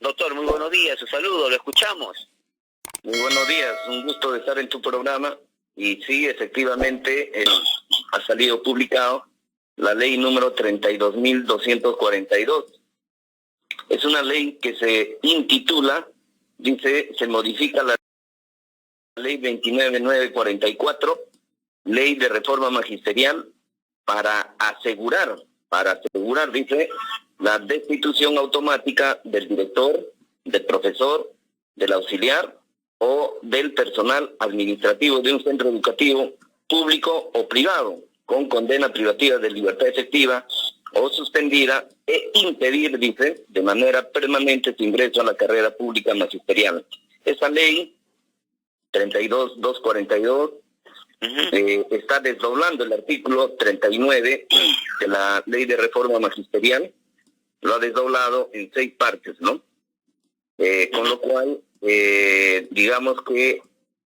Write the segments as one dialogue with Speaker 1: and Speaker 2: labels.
Speaker 1: Doctor, muy buenos días, su saludo, lo escuchamos.
Speaker 2: Muy buenos días, un gusto de estar en tu programa. Y sí, efectivamente, ha salido publicado la ley número 32.242. Es una ley que se intitula, dice, se modifica la ley 29.944, ley de reforma magisterial, para asegurar, dice, la destitución automática del director, del profesor, del auxiliar o del personal administrativo de un centro educativo público o privado, con condena privativa de libertad efectiva o suspendida, e impedir, dice, de manera permanente su ingreso a la carrera pública magisterial. Esa ley 32.242 está desdoblando el artículo 39 de la ley de reforma magisterial, lo ha desdoblado en 6 partes, ¿no? Con lo cual, digamos que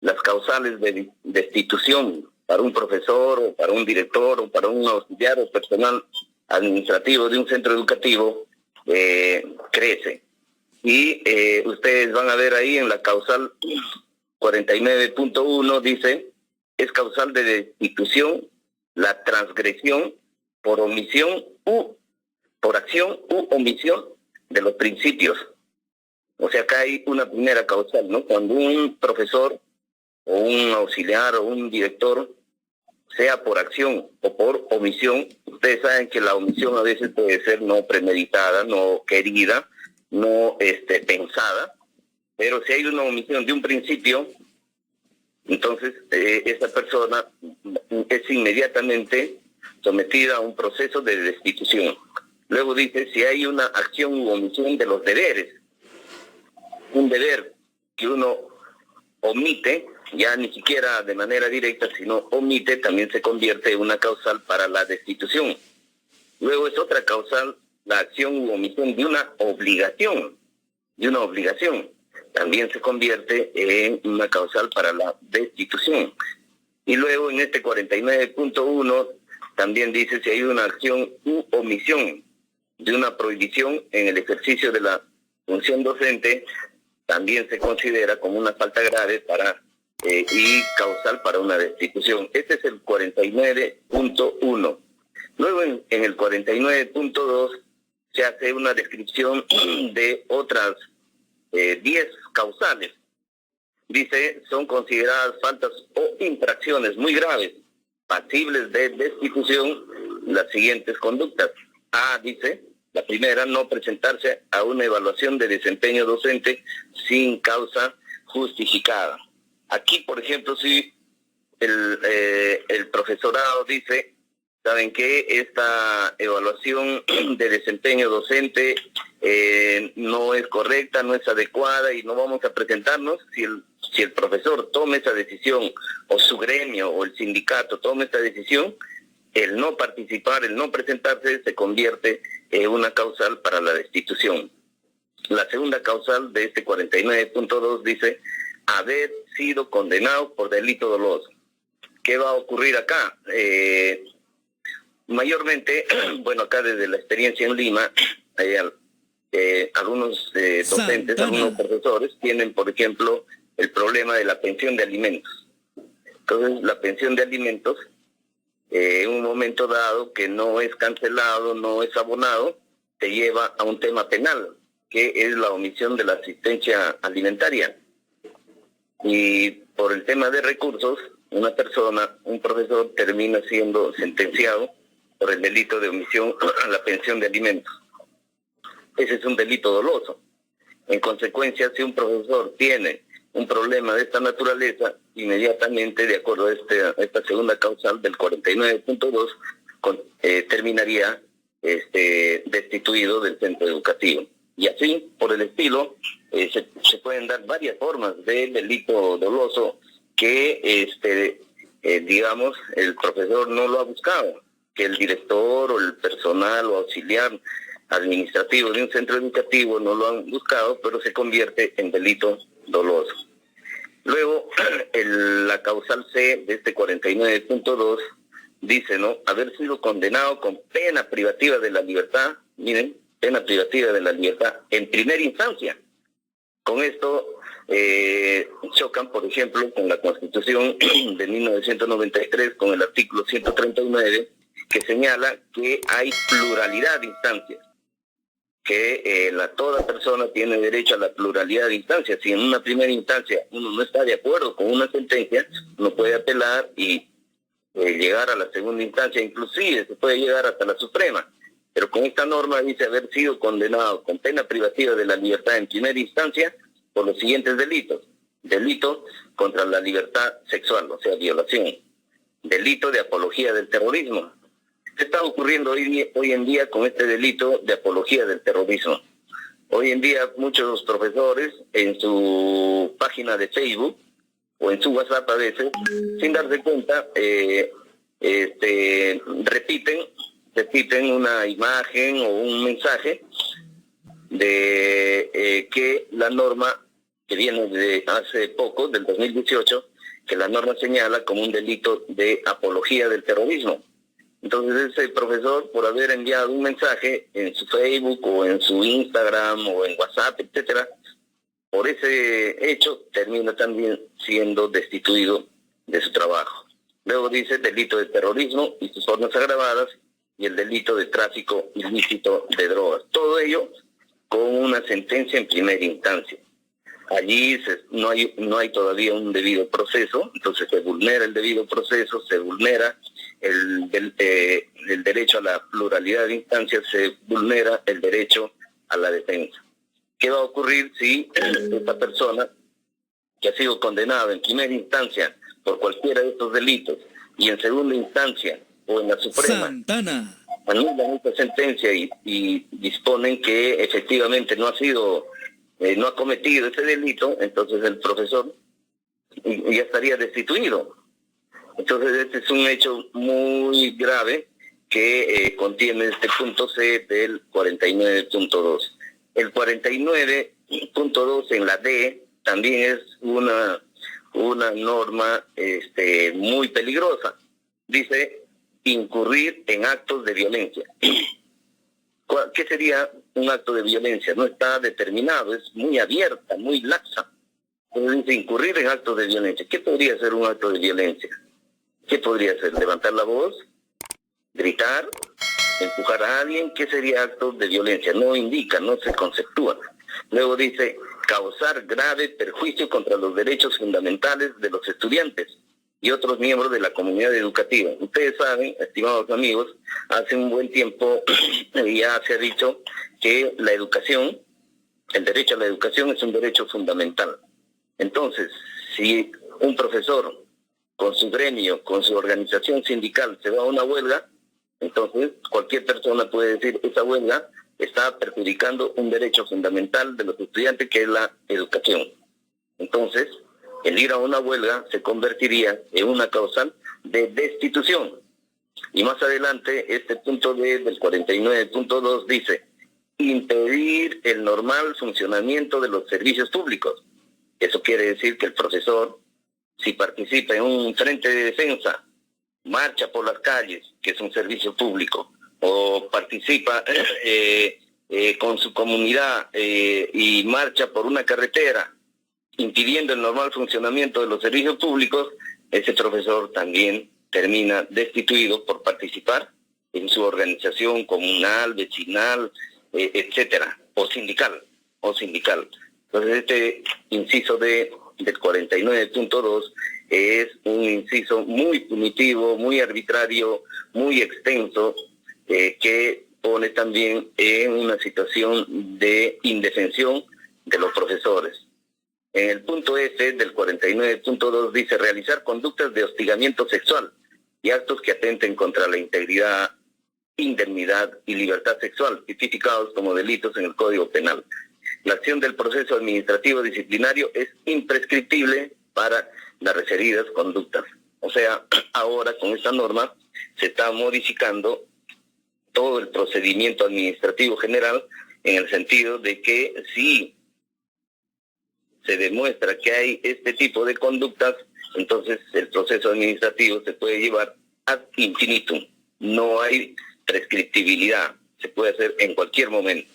Speaker 2: las causales de destitución para un profesor o para un director o para un auxiliar o personal administrativo de un centro educativo crece. Y ustedes van a ver ahí en la causal 49.1, dice, es causal de destitución la transgresión por omisión por acción u omisión de los principios. O sea, acá hay una primera causal, ¿no? Cuando un profesor o un auxiliar o un director, sea por acción o por omisión, ustedes saben que la omisión a veces puede ser no premeditada, no querida, no pensada, pero si hay una omisión de un principio, entonces esa persona es inmediatamente sometida a un proceso de destitución. Luego dice, si hay una acción u omisión de los deberes, un deber que uno omite, ya ni siquiera de manera directa, sino omite, también se convierte en una causal para la destitución. Luego es otra causal la acción u omisión de una obligación, también se convierte en una causal para la destitución. Y luego en este 49.1 también dice si hay una acción u omisión de una prohibición en el ejercicio de la función docente, también se considera como una falta grave y causal para una destitución. Este es el 49.1. Luego en el 49.2 se hace una descripción de otras 10 causales. Dice, son consideradas faltas o infracciones muy graves, pasibles de destitución, las siguientes conductas. A, dice, la primera, no presentarse a una evaluación de desempeño docente sin causa justificada. Aquí, por ejemplo, si el profesorado dice, ¿saben qué? Esta evaluación de desempeño docente no es correcta, no es adecuada y no vamos a presentarnos. Si el profesor toma esa decisión, o su gremio o el sindicato toma esta decisión, el no participar, el no presentarse, se convierte en una causal para la destitución. La segunda causal de este 49.2 dice, haber sido condenado por delito doloso. ¿Qué va a ocurrir acá? Mayormente, bueno, acá desde la experiencia en Lima, algunos docentes, algunos profesores tienen, por ejemplo, el problema de la pensión de alimentos. Entonces, la pensión de alimentos, en un momento dado que no es cancelado, no es abonado, te lleva a un tema penal, que es la omisión de la asistencia alimentaria. Y por el tema de recursos, una persona, un profesor, termina siendo sentenciado por el delito de omisión a la pensión de alimentos. Ese es un delito doloso. En consecuencia, si un profesor tiene un problema de esta naturaleza, inmediatamente, de acuerdo a esta segunda causal del 49.2, terminaría destituido del centro educativo. Y así, por el estilo, se pueden dar varias formas de delito doloso que, digamos, el profesor no lo ha buscado, que el director o el personal o auxiliar administrativo de un centro educativo no lo han buscado, pero se convierte en delito doloso. Luego, la causal C de este 49.2 dice, ¿no?, haber sido condenado con pena privativa de la libertad, miren, pena privativa de la libertad en primera instancia. Con esto chocan, por ejemplo, con la Constitución de 1993, con el artículo 139, que señala que hay pluralidad de instancias, que toda persona tiene derecho a la pluralidad de instancias. Si en una primera instancia uno no está de acuerdo con una sentencia, uno puede apelar y llegar a la segunda instancia, inclusive se puede llegar hasta la Suprema. Pero con esta norma dice haber sido condenado con pena privativa de la libertad en primera instancia por los siguientes delitos: delito contra la libertad sexual, o sea, violación; delito de apología del terrorismo. ¿Qué está ocurriendo hoy en día con este delito de apología del terrorismo? Hoy en día muchos profesores en su página de Facebook o en su WhatsApp a veces, sin darse cuenta, repiten una imagen o un mensaje de que la norma que viene de hace poco, del 2018, que la norma señala como un delito de apología del terrorismo. Entonces ese profesor, por haber enviado un mensaje en su Facebook o en su Instagram o en WhatsApp, etcétera, por ese hecho termina también siendo destituido de su trabajo. Luego dice delito de terrorismo y sus formas agravadas, y el delito de tráfico ilícito de drogas. Todo ello con una sentencia en primera instancia. Allí no hay todavía un debido proceso, entonces se vulnera el debido proceso, se vulnera el derecho a la pluralidad de instancias, se vulnera el derecho a la defensa. ¿Qué va a ocurrir si esta persona que ha sido condenada en primera instancia por cualquiera de estos delitos y en segunda instancia o en la Suprema anulan esta sentencia y disponen que efectivamente no ha cometido ese delito? Entonces el profesor ya estaría destituido. Entonces este es un hecho muy grave que contiene este punto C del 49.2. El 49.2 en la D también es una norma muy peligrosa. Dice incurrir en actos de violencia. ¿Qué sería un acto de violencia? No está determinado, es muy abierta, muy laxa. Entonces dice incurrir en actos de violencia. ¿Qué podría ser un acto de violencia? ¿Qué podría ser? ¿Levantar la voz? ¿Gritar? ¿Empujar a alguien? ¿Qué sería acto de violencia? No indica, no se conceptúa. Luego dice causar grave perjuicio contra los derechos fundamentales de los estudiantes y otros miembros de la comunidad educativa. Ustedes saben, estimados amigos, hace un buen tiempo ya se ha dicho que la educación, el derecho a la educación es un derecho fundamental. Entonces, si un profesor con su gremio, con su organización sindical se va a una huelga, entonces cualquier persona puede decir esa huelga está perjudicando un derecho fundamental de los estudiantes, que es la educación. Entonces, el ir a una huelga se convertiría en una causal de destitución. Y más adelante, este punto D del 49.2 dice impedir el normal funcionamiento de los servicios públicos. Eso quiere decir que el profesor, si participa en un frente de defensa, marcha por las calles, que es un servicio público, o participa con su comunidad y marcha por una carretera, impidiendo el normal funcionamiento de los servicios públicos, ese profesor también termina destituido por participar en su organización comunal, vecinal, etcétera, o sindical. Entonces este inciso del 49.2 es un inciso muy punitivo, muy arbitrario, muy extenso, que pone también en una situación de indefensión de los profesores. En el punto F del 49.2 dice realizar conductas de hostigamiento sexual y actos que atenten contra la integridad, indemnidad y libertad sexual, tipificados como delitos en el Código Penal. La acción del proceso administrativo disciplinario es imprescriptible para las referidas conductas. O sea, ahora con esta norma se está modificando todo el procedimiento administrativo general, en el sentido de que si se demuestra que hay este tipo de conductas, entonces el proceso administrativo se puede llevar ad infinitum. No hay prescriptibilidad. se puede hacer en cualquier momento.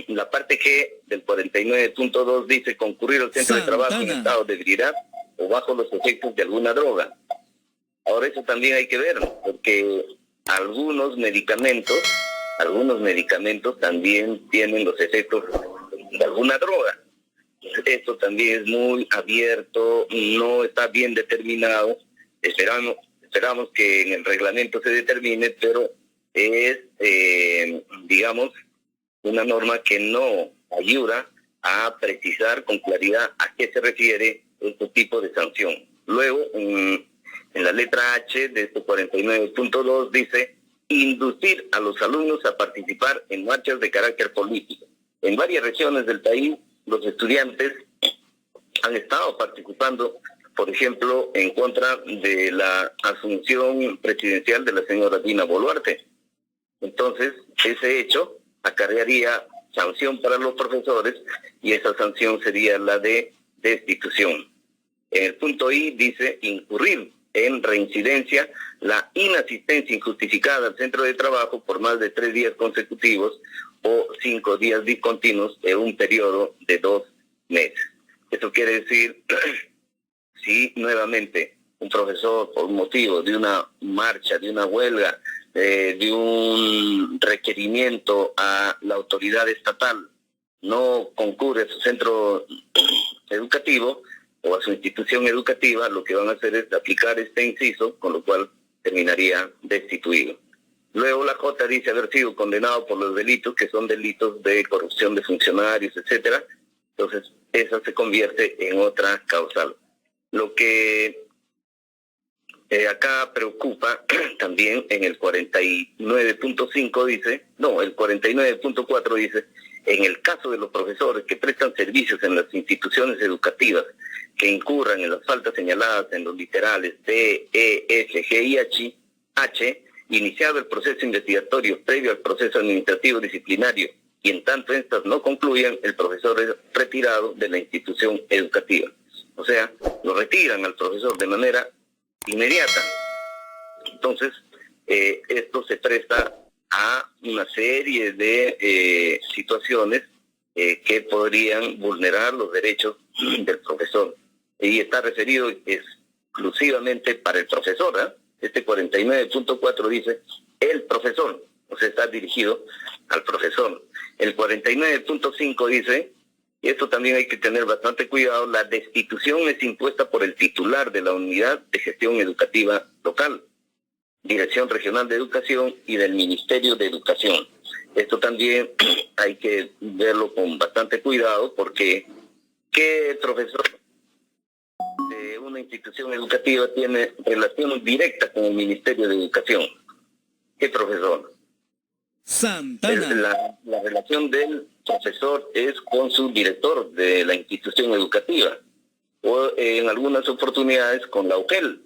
Speaker 2: La parte G del 49.2 dice concurrir al centro de trabajo en estado de ebriedad o bajo los efectos de alguna droga. Ahora eso también hay que ver, porque algunos medicamentos también tienen los efectos de alguna droga. Esto también es muy abierto, no está bien determinado. Esperamos que en el reglamento se determine, pero es, digamos, una norma que no ayuda a precisar con claridad a qué se refiere este tipo de sanción. Luego, en la letra H de este 49.2 dice inducir a los alumnos a participar en marchas de carácter político. En varias regiones del país, los estudiantes han estado participando, por ejemplo, en contra de la asunción presidencial de la señora Dina Boluarte. Entonces, ese hecho acarrearía sanción para los profesores y esa sanción sería la de destitución. En el punto I dice incurrir en reincidencia la inasistencia injustificada al centro de trabajo por más de 3 días consecutivos o 5 días discontinuos en un periodo de 2 meses. Eso quiere decir, si nuevamente un profesor por motivo de una marcha, de una huelga, de un requerimiento a la autoridad estatal, no concurre a su centro educativo o a su institución educativa, lo que van a hacer es aplicar este inciso, con lo cual terminaría destituido. Luego la J dice haber sido condenado por los delitos, que son delitos de corrupción de funcionarios, etcétera. Entonces, esa se convierte en otra causal. Lo que acá preocupa también en el 49.5 dice, no, el 49.4 dice, en el caso de los profesores que prestan servicios en las instituciones educativas que incurran en las faltas señaladas en los literales D, E, F, G y H, iniciado el proceso investigatorio previo al proceso administrativo disciplinario y en tanto estas no concluyan, el profesor es retirado de la institución educativa. O sea, lo retiran al profesor de manera inmediata. Entonces, esto se presta a una serie de situaciones que podrían vulnerar los derechos del profesor. Y está referido exclusivamente para el profesor, ¿eh? Este 49.4 dice el profesor, o sea, está dirigido al profesor. El 49.5 dice, y esto también hay que tener bastante cuidado, la destitución es impuesta por el titular de la unidad de gestión educativa local, Dirección Regional de Educación y del Ministerio de Educación. Esto también hay que verlo con bastante cuidado porque ¿qué profesor de una institución educativa tiene relación directa con el Ministerio de Educación? ¿Qué profesor?
Speaker 3: Santana.
Speaker 2: La relación del profesor es con su director de la institución educativa o en algunas oportunidades con la UGEL,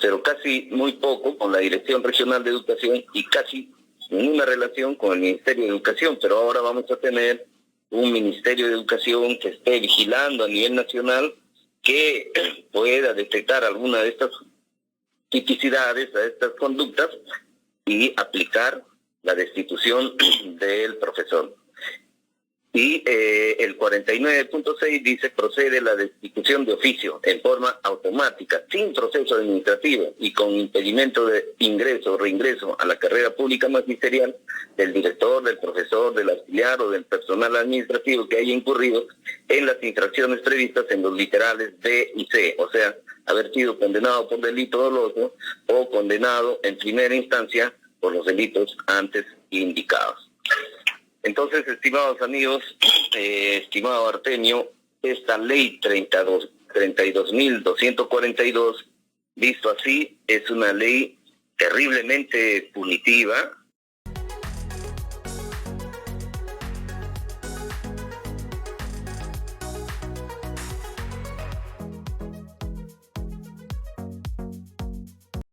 Speaker 2: pero casi muy poco con la Dirección Regional de Educación y casi ninguna relación con el Ministerio de Educación. Pero ahora vamos a tener un Ministerio de Educación que esté vigilando a nivel nacional, que pueda detectar alguna de estas tipicidades, a estas conductas y aplicar la destitución del profesor. Y el 49.6 dice procede la destitución de oficio en forma automática, sin proceso administrativo y con impedimento de ingreso o reingreso a la carrera pública magisterial del director, del profesor, del auxiliar o del personal administrativo que haya incurrido en las infracciones previstas en los literales D y C, o sea, haber sido condenado por delito doloso o condenado en primera instancia por los delitos antes indicados. Entonces, estimados amigos, estimado Artemio, esta ley 32.242, visto así, es una ley terriblemente punitiva,